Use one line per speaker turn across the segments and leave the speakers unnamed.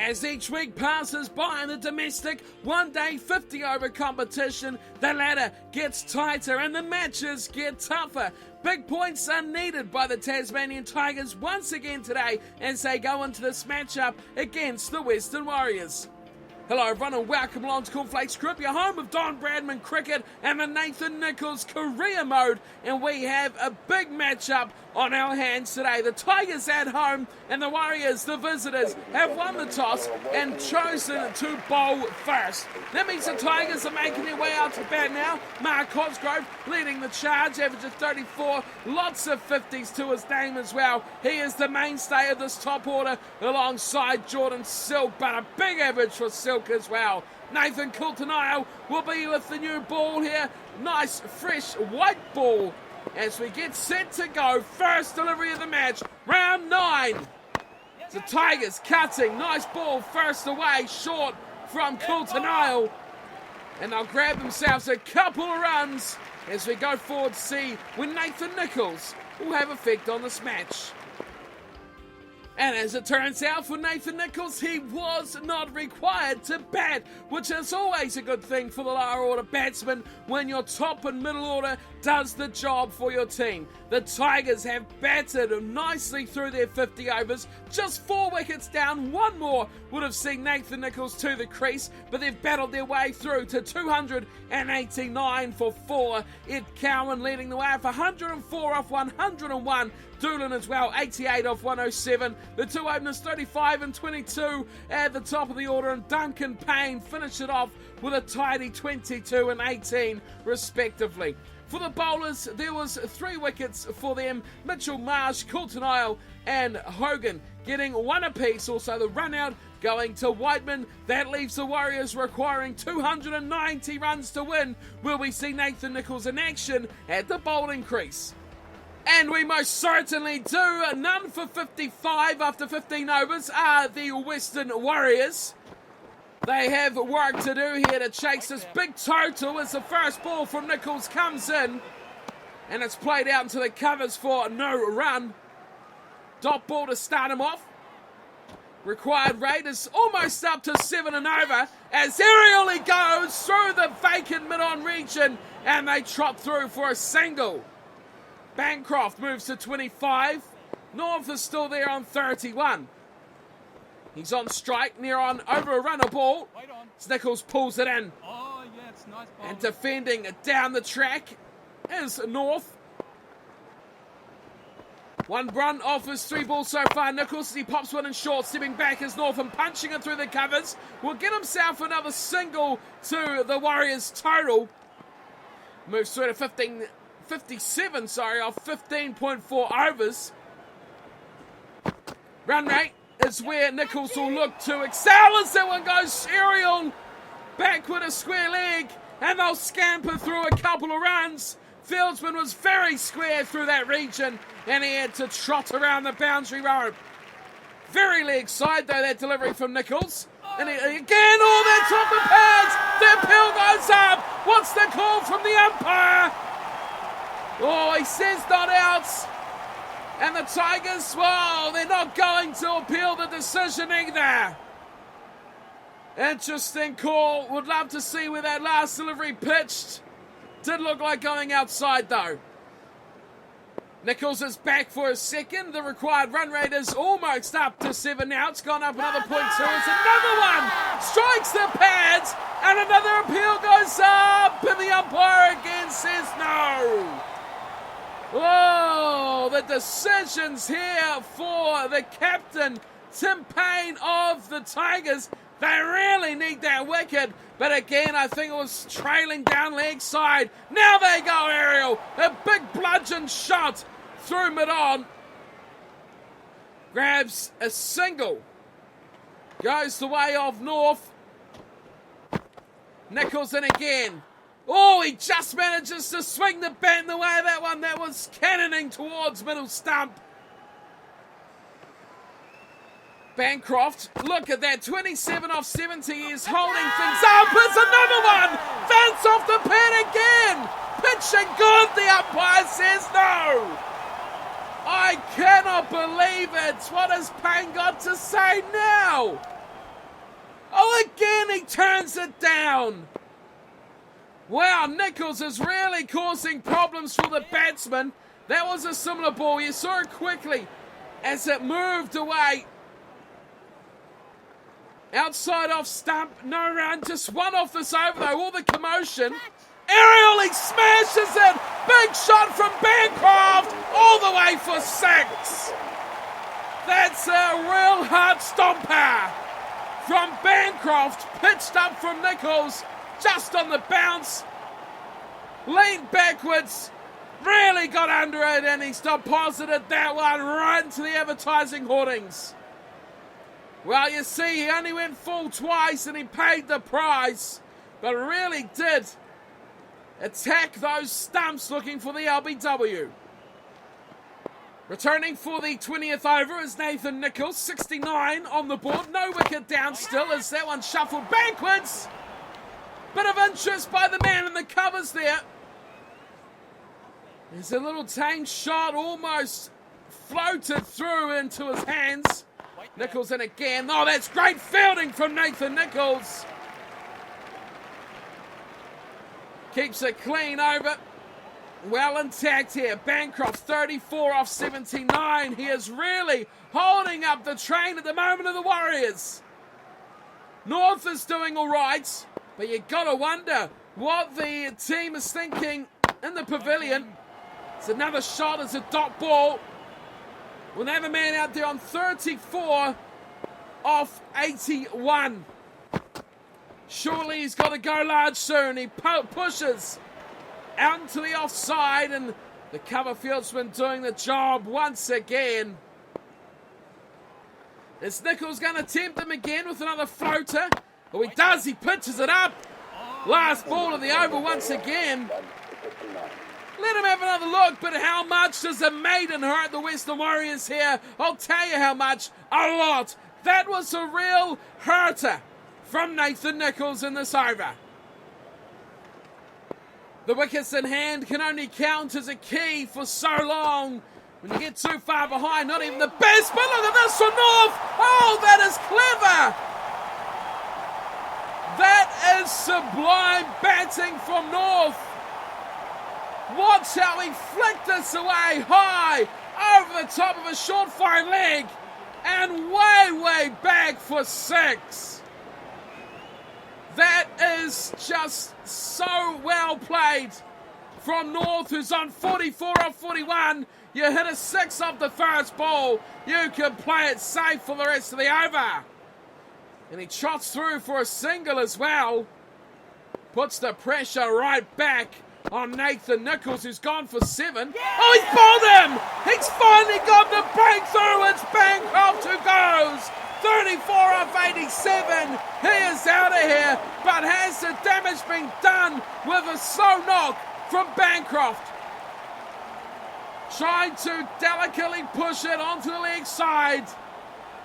As each week passes by in the domestic one-day 50-over competition, the ladder gets tighter and the matches get tougher. Big points are needed by the Tasmanian Tigers once again today as they go into this matchup against the Western Warriors. Hello everyone and welcome along to Cornflakes Group, your home of Don Bradman Cricket and the Nathan Nicholls career mode, and we have a big matchup on our hands today. The Tigers at home and the Warriors, the visitors, have won the toss and chosen to bowl first. That means the Tigers are making their way out to bat now. Mark Cosgrove leading the charge, averages 34, lots of 50s to his name as well. He is the mainstay of this top order alongside Jordan Silk, but a big average for Silk as well. Nathan Coulter will be with the new ball here. Nice fresh white ball as we get set to go. First delivery of the match, round 9. The Tigers cutting, nice ball first away, short from Coulter, and they'll grab themselves a couple of runs as we go forward to see when Nathan Nicholls will have effect on this match. And as it turns out for Nathan Nicholls, he was not required to bat, which is always a good thing for the lower order batsman when your top and middle order does the job for your team. The Tigers have batted nicely through their 50 overs, just 4 wickets down. One more would have seen Nathan Nicholls to the crease, but they've battled their way through to 289 for 4. Ed Cowan leading the way for 104 off 101. Doolan as well, 88 off 107. The two openers, 35 and 22 at the top of the order, and Duncan Payne finished it off with a tidy 22 and 18 respectively. For the bowlers, there was 3 wickets for them. Mitchell Marsh, Coulter and Hogan getting 1 apiece. Also the run out going to Whiteman. That leaves the Warriors requiring 290 runs to win. Will we see Nathan Nicholls in action at the bowling crease? And we most certainly do. None for 55 after 15 overs are the Western Warriors. They have work to do here to chase this big total as the first ball from Nicholls comes in. And it's played out into the covers for no run. Dot ball to start him off. Required rate is almost up to 7 and over as aerial he goes through the vacant mid-on region and they trot through for a single. Bancroft moves to 25. North is still there on 31. He's on strike, near on over a runner ball. Nicholls pulls it in.
Oh, yeah, it's nice ball.
And defending down the track is North. 1 run off his 3 balls so far. Nicholls, he pops one in short, stepping back is North and punching it through the covers. Will get himself another single to the Warriors total. Moves through to 57 off 15.4 overs. Run rate is where Nicholls will look to excel as that one goes aerial back with a square leg, and they'll scamper through a couple of runs. Fieldsman was very square through that region and he had to trot around the boundary rope. Very leg side though that delivery from Nicholls. And again, that's off the pads. The appeal goes up. What's the call from the umpire? Oh, he says not out. And the Tigers, well, they're not going to appeal the decision either. Interesting call. Would love to see where that last delivery pitched. Did look like going outside though. Nicholls is back for a second. The required run rate is almost up to 7 now. It's gone up another 0.2. It's another one. Strikes the pads. And another appeal goes up. And the umpire again says no. Oh, the decisions here for the captain, Tim Payne of the Tigers. They really need that wicket. But again, I think it was trailing down leg side. Now they go aerial. A big bludgeon shot through mid-on. Grabs a single. Goes the way of North. Nicholls in again. Oh, he just manages to swing the bat in the way of that one. That was cannoning towards middle stump. Bancroft, look at that, 27 off 70 is holding things up. It's another one. Bounce off the pad again. Pitching good, the umpire says no. I cannot believe it. What has Payne got to say now? Oh, again he turns it down. Wow, Nichols is really causing problems for the batsman. That was a similar ball. You saw it quickly as it moved away. Outside off stump, no run, just one off this over though, all the commotion. Aerial, he smashes it! Big shot from Bancroft, all the way for 6. That's a real hard stomper from Bancroft, pitched up from Nichols, just on the bounce. Leaned backwards, really got under it, and he deposited that one right into the advertising hoardings. Well, you see, he only went full twice and he paid the price, but really did attack those stumps looking for the LBW. Returning for the 20th over is Nathan Nichols, 69 on the board. No wicket down still as that one shuffled backwards. Bit of interest by the man in the covers there. There's a little tame shot, almost floated through into his hands. Nichols in again. Oh, that's great fielding from Nathan Nichols. Keeps it clean over. Well intact here. Bancroft 34 off 79. He is really holding up the train at the moment of the Warriors. North is doing all right, but you got to wonder what the team is thinking in the pavilion. It's another shot as a dot ball. We'll have a man out there on 34 off 81. Surely he's got to go large soon. He pushes out into the offside, and the cover fieldsman doing the job once again. Is Nichols going to tempt him again with another floater? Oh, he does. He pitches it up. Last ball of the over once again. Let him have another look, but how much does a maiden hurt the Western Warriors here? I'll tell you how much. A lot. That was a real hurter from Nathan Nichols in this over. The wickets in hand can only count as a key for so long. When you get too far behind, not even the best, but look at this from North. Oh, that is clever. That is sublime batting from North. Watch how he flicked this away high over the top of a short fine leg and way back for 6. That is just so well played from North, who's on 44 off 41. You hit a 6 off the first ball, you can play it safe for the rest of the over. And he trots through for a single as well. Puts the pressure right back on Nathan Nichols, who's gone for 7. Oh, he's bowled him! He's finally got the breakthrough. It's Bancroft who goes. 34 off 87. He is out of here, but has the damage been done with a slow knock from Bancroft? Trying to delicately push it onto the leg side.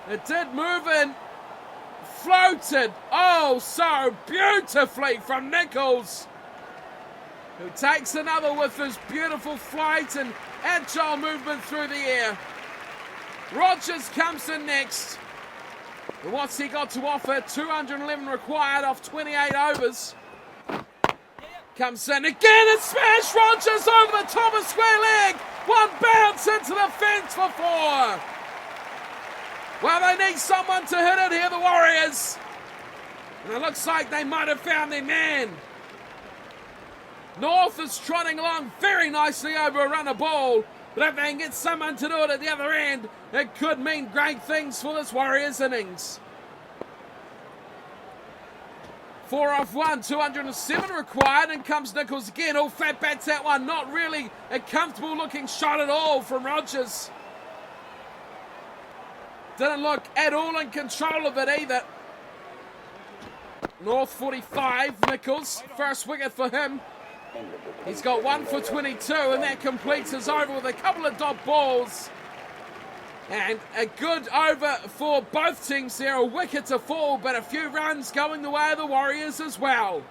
It did move in. Floated, oh, so beautifully from Nichols, who takes another with his beautiful flight and agile movement through the air. Rogers comes in next. And what's he got to offer? 211 required off 28 overs. Comes in again and smash Rogers over the top of square leg. One bounce into the fence for 4. Well, they need someone to hit it here, the Warriors. And it looks like they might have found their man. North is trotting along very nicely over a runner ball. But if they can get someone to do it at the other end, it could mean great things for this Warriors innings. 4 off 1, 207 required, and comes Nichols again. Oh, fat bats that one. Not really a comfortable looking shot at all from Rogers. Didn't look at all in control of it either. North 45, Nichols, first wicket for him. He's got 1 for 22, and that completes his over with a couple of dot balls. And a good over for both teams there. A wicket to fall, but a few runs going the way of the Warriors as well.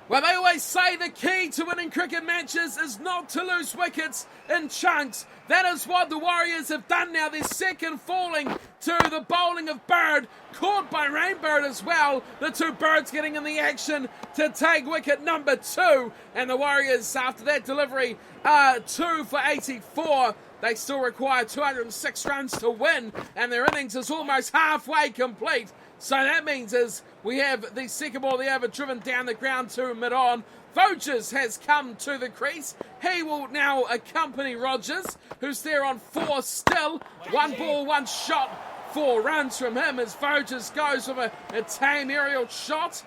Well, they always say the key to winning cricket matches is not to lose wickets in chunks. That is what the Warriors have done now. Their second falling to the bowling of Bird, caught by Rainbird as well. The two Birds getting in the action to take wicket number 2. And the Warriors, after that delivery, are 2 for 84. They still require 206 runs to win, and their innings is almost halfway complete. So that means is we have the second ball of the over driven down the ground to mid-on. Voges has come to the crease. He will now accompany Rogers, who's there on 4 still. 1 ball, 1 shot, 4 runs from him as Voges goes with a tame aerial shot,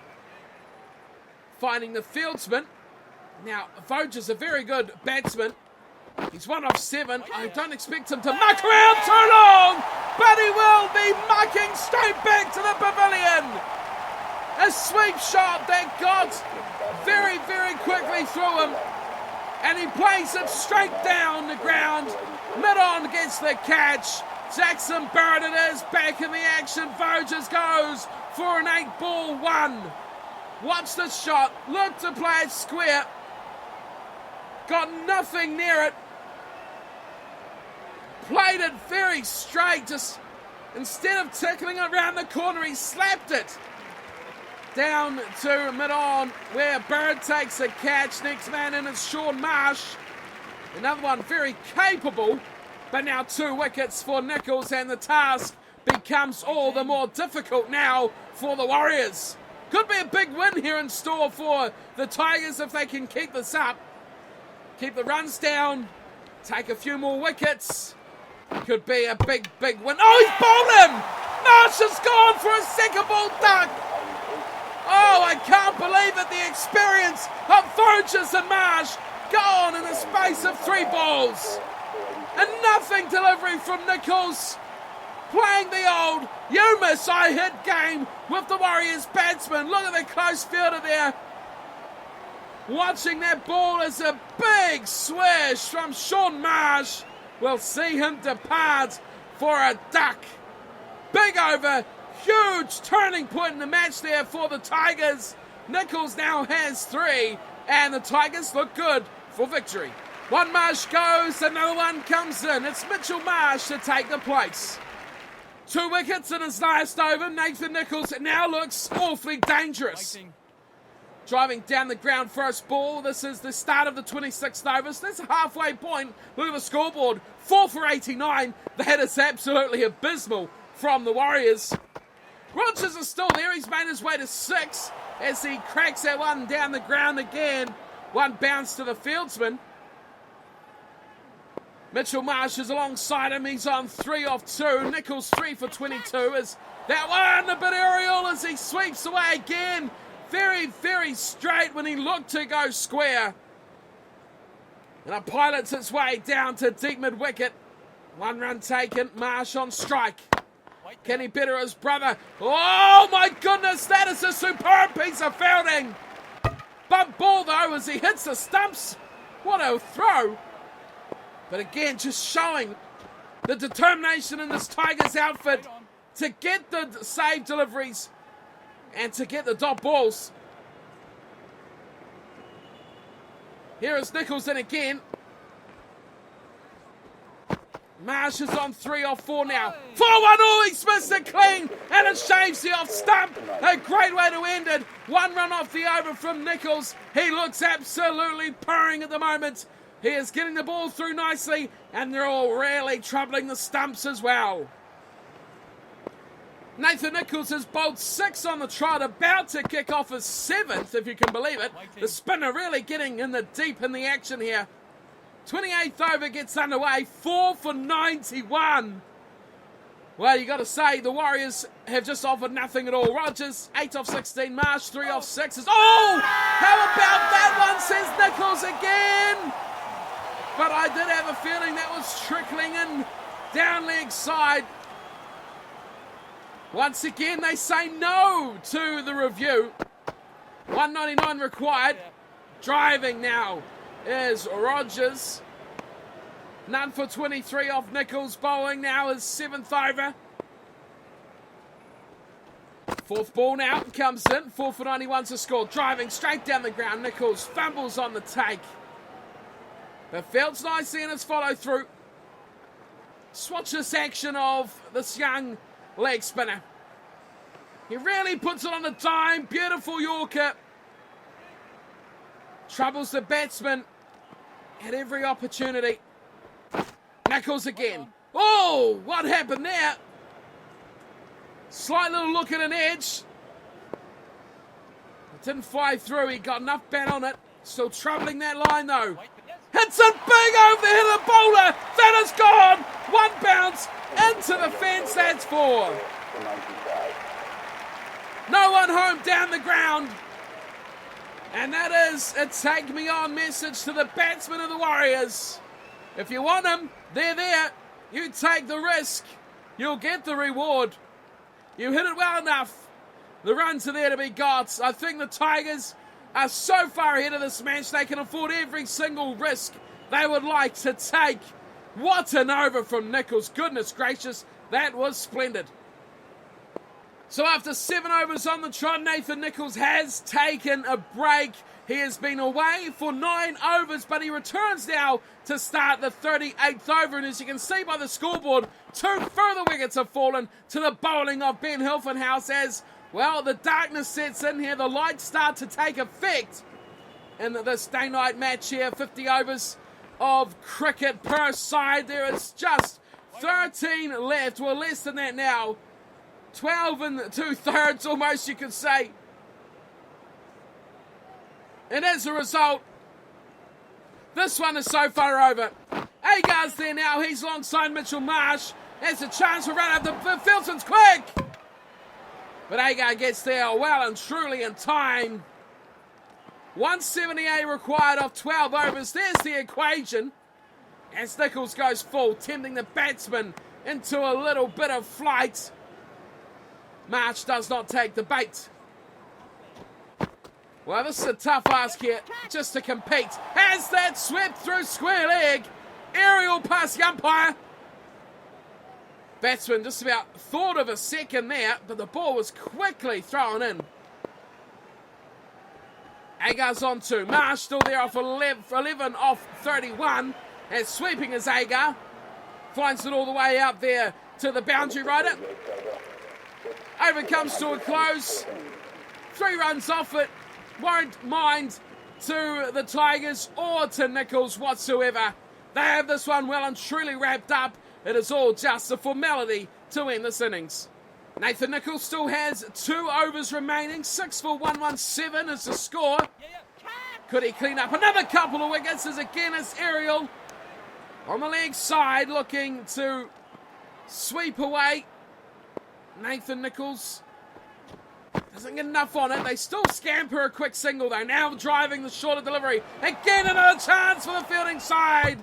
finding the fieldsman. Now, Voges, a very good batsman. He's 1 off 7. I don't expect him to muck around too long, but he will be mucking straight back to the pavilion. A sweep shot that got very, very quickly through him, and he plays it straight down the ground. Mid-on gets the catch. Jackson Bird it is, back in the action. Voges goes for an 8-ball 1. Watch the shot, look to play it square. Got nothing near it. Played it very straight, just instead of tickling it around the corner, he slapped it down to mid-on, where Bird takes a catch. Next man in is Shaun Marsh. Another one very capable, but now 2 wickets for Nicholls, and the task becomes all the more difficult now for the Warriors. Could be a big win here in store for the Tigers if they can keep this up. Keep the runs down, take a few more wickets. Could be a big, big win. Oh, he's bowled him! Marsh has gone for a second ball duck. Oh, I can't believe it. The experience of Voges and Marsh gone in the space of 3 balls. And nothing delivery from Nicholls. Playing the old you miss, I hit game with the Warriors batsman. Look at the close fielder there. Watching that ball is a big swish from Shaun Marsh. We'll see him depart for a duck. Big over, huge turning point in the match there for the Tigers. Nicholls now has 3, and the Tigers look good for victory. 1 Marsh goes, another one comes in. It's Mitchell Marsh to take the place. 2 wickets in his last over. Nathan Nicholls now looks awfully dangerous. Driving down the ground first ball. This is the start of the 26th over. So that's a halfway point. Look at the scoreboard. 4 for 89. That is absolutely abysmal from the Warriors. Rogers is still there. He's made his way to 6 as he cracks that one down the ground again. 1 bounce to the fieldsman. Mitchell Marsh is alongside him. He's on 3 off 2. Nicholls 3 for 22. Is that one a bit aerial as he sweeps away again. Very, very straight when he looked to go square. And it pilots its way down to deep mid-wicket. 1 run taken. Marsh on strike. Can he better his brother? Oh my goodness, that is a superb piece of fielding. Bump ball though as he hits the stumps. What a throw. But again, just showing the determination in this Tigers outfit to get the save deliveries and to get the dot balls. Here is Nicholls in again. Marsh is on 3 off 4 now. 4-1, oh, he's missed it clean, and it shaves the off stump. A great way to end it. 1 run off the over from Nicholls. He looks absolutely purring at the moment. He is getting the ball through nicely, and they're all really troubling the stumps as well. Nathan Nicholls has bowled 6 on the trot, about to kick off his 7th, if you can believe it. The spinner really getting in the deep in the action here. 28th over gets underway, 4 for 91. Well, you got to say, the Warriors have just offered nothing at all. Rogers, 8 off 16, Marsh, 3 off 6. Oh, how about that one, says Nicholls again. But I did have a feeling that was trickling in down leg side. Once again, they say no to the review. 199 required. Driving now is Rogers. None for 23 off Nicholls. Bowling now is 7th over. Fourth ball now comes in. 4 for 91 to score. Driving straight down the ground. Nichols fumbles on the take. But fields nicely in his follow through. Watch this action of this young leg spinner. He really puts it on a dime. Beautiful Yorker. Troubles the batsman at every opportunity. Nichols again. Oh, what happened there? Slight little look at an edge. It didn't fly through. He got enough bat on it. Still troubling that line though. Hits it big over the head of the bowler. That is gone. One bounce into the fence. That's 4. No one home down the ground. And that is a take me on message to the batsmen of the Warriors. If you want them, they're there. You take the risk. You'll get the reward. You hit it well enough. The runs are there to be got. I think the Tigers are so far ahead of this match, they can afford every single risk they would like to take. What an over from Nichols. Goodness gracious, that was splendid. So after 7 overs on the trot, Nathan Nichols has taken a break. He has been away for 9 overs, but he returns now to start the 38th over. And as you can see by the scoreboard, 2 further wickets have fallen to the bowling of Ben Hilfenhaus as, well, the darkness sets in here. The lights start to take effect in this day-night match here. 50 overs of cricket per side. There is just 13 left. Well, less than that now. 12 and 2/3 almost, you could say. And as a result, this one is so far over. Agar's there now. He's alongside Mitchell Marsh. There's a chance for run up. The Filson's quick. But Agar gets there well and truly in time. 178 required off 12 overs. There's the equation. As Nichols goes full, tempting the batsman into a little bit of flight. Marsh does not take the bait. Well, this is a tough ask here, just to compete. Has that swept through square leg. Aerial past the umpire. Batsman just about thought of a second there, but the ball was quickly thrown in. Agar's on 2. Marsh still there off 11 off 31. And sweeping is Agar. Finds it all the way out there to the boundary rider. Over comes to a close. 3 runs off it. Won't mind to the Tigers or to Nichols whatsoever. They have this one well and truly wrapped up. It is all just a formality to end this innings. Nathan Nichols still has 2 overs remaining. 6 for 117 is the score. Could he clean up another couple of wickets? As again it's Aerial on the leg side looking to sweep away. Nathan Nichols doesn't get enough on it. They still scamper a quick single though. Now driving the shorter delivery. Again another chance for the fielding side.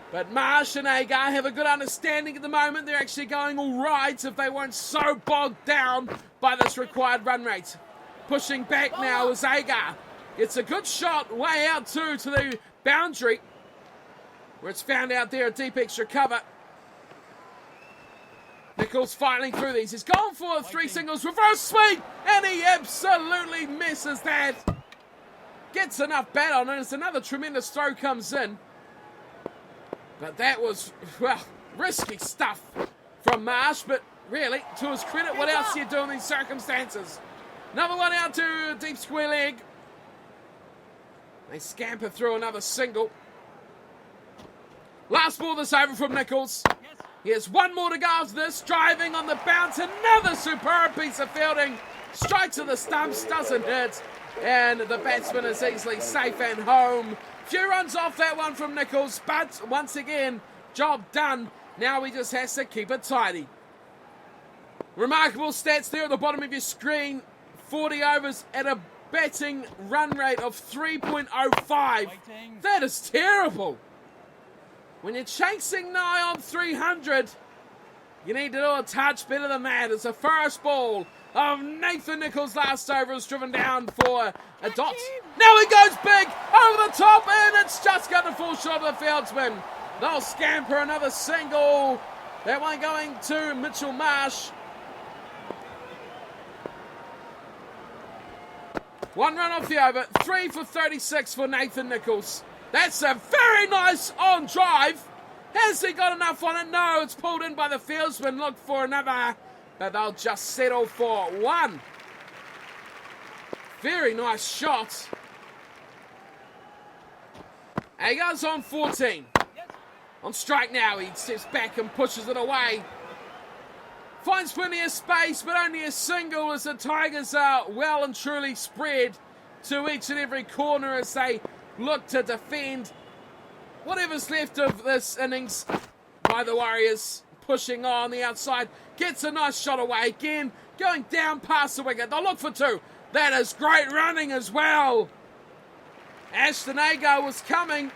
But Marsh and Agar have a good understanding at the moment. They're actually going all right if they weren't so bogged down by this required run rate. Pushing back now is Agar. It's a good shot way out to the boundary where it's found out there a deep extra cover. Nichols fighting through these. He's gone for 3 singles, reverse sweep, and he absolutely misses that. Gets enough bat on it as another tremendous throw comes in. But that was, well, risky stuff from Marsh, but really, to his credit, what else do you do in these circumstances? Another one out to deep square leg. They scamper through another single. Last ball this over from Nichols. He has 1 more to go after this. Driving on the bounce. Another superb piece of fielding. Straight to the stumps. Doesn't hit. And the batsman is easily safe and home. Few runs off that one from Nichols. But once again, job done. Now he just has to keep it tidy. Remarkable stats there at the bottom of your screen. 40 overs at a batting run rate of 3.05. That is terrible. When you're chasing nigh on 300, you need to do a touch better than that. It's the first ball of Nathan Nichols' last over is driven down for a dot. Now he goes big over the top, and it's just going to fall short of the fieldsman. They'll scamper another single. That one going to Mitchell Marsh. 1 run off the over, 3 for 36 for Nathan Nicholls. That's a very nice on drive. Has he got enough on it? No, it's pulled in by the fieldsman. Look for another, but they'll just settle for 1. Very nice shot. And he goes on 14. On strike now, he steps back and pushes it away. Finds plenty of space, but only a single as the Tigers are well and truly spread to each and every corner as they look to defend whatever's left of this innings by the Warriors. Pushing on the outside, gets a nice shot away again, going down past the wicket. They'll look for 2. That is great running as well. Ashton Agar was coming,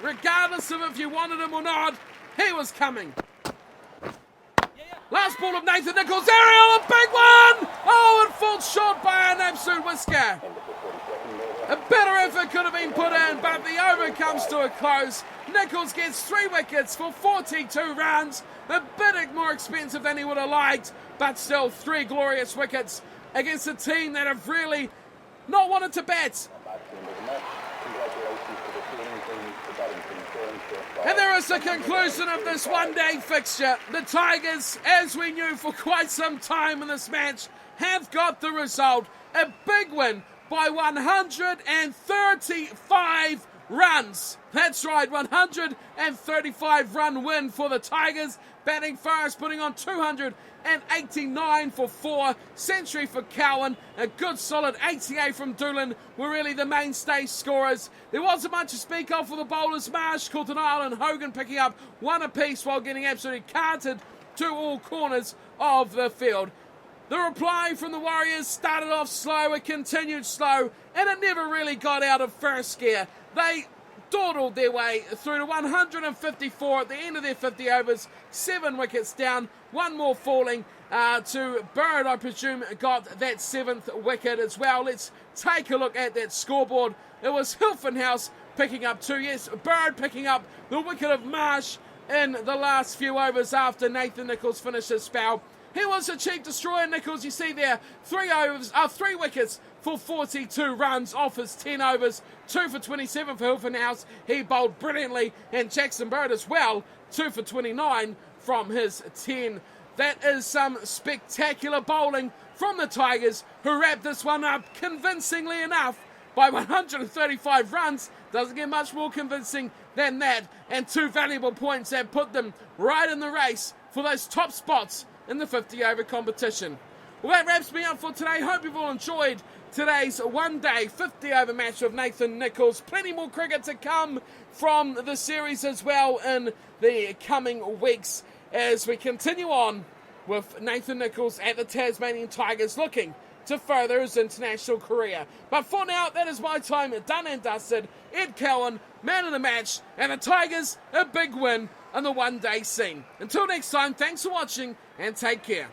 regardless of if you wanted him or not, he was coming. Last ball of Nathan Nicholls, aerial, a big one! Oh, and falls short by an absolute whisker. A better effort could have been put in, but the over comes to a close. Nicholls gets 3 wickets for 42 runs. A bit more expensive than he would have liked, but still 3 glorious wickets against a team that have really not wanted to bat. And there is the conclusion of this one-day fixture. The Tigers, as we knew for quite some time in this match, have got the result. A big win by 135 runs. That's right, 135 run win for the Tigers. Batting first, putting on 289 for 4. Century for Cowan. A good solid 88 from Doolan were really the mainstay scorers. There wasn't much to speak of for the bowlers. Marsh, Coulter-Nile and Hogan picking up 1 apiece while getting absolutely carted to all corners of the field. The reply from the Warriors started off slow, it continued slow, and it never really got out of first gear. They dawdled their way through to 154 at the end of their 50 overs, 7 wickets down, 1 more falling to Bird, I presume, got that 7th wicket as well. Let's take a look at that scoreboard. It was Hilfenhaus picking up 2, yes, Bird picking up the wicket of Marsh in the last few overs after Nathan Nicholls finished his spell. He was a cheap destroyer, Nicholls, you see there, 3 wickets for 42 runs off his 10 overs, 2 for 27 for Hilfenhaus. He bowled brilliantly, and Jackson Bird as well, 2 for 29 from his 10. That is some spectacular bowling from the Tigers, who wrapped this one up convincingly enough by 135 runs. Doesn't get much more convincing than that, and 2 valuable points that put them right in the race for those top spots in the 50-over competition. Well, that wraps me up for today. Hope you've all enjoyed today's one-day 50-over match of Nathan Nicholls. Plenty more cricket to come from the series as well in the coming weeks as we continue on with Nathan Nicholls at the Tasmanian Tigers looking to further his international career. But for now, that is my time done and dusted. Ed Cowan, man of the match, and the Tigers, a big win on the one-day scene. Until next time, thanks for watching and take care.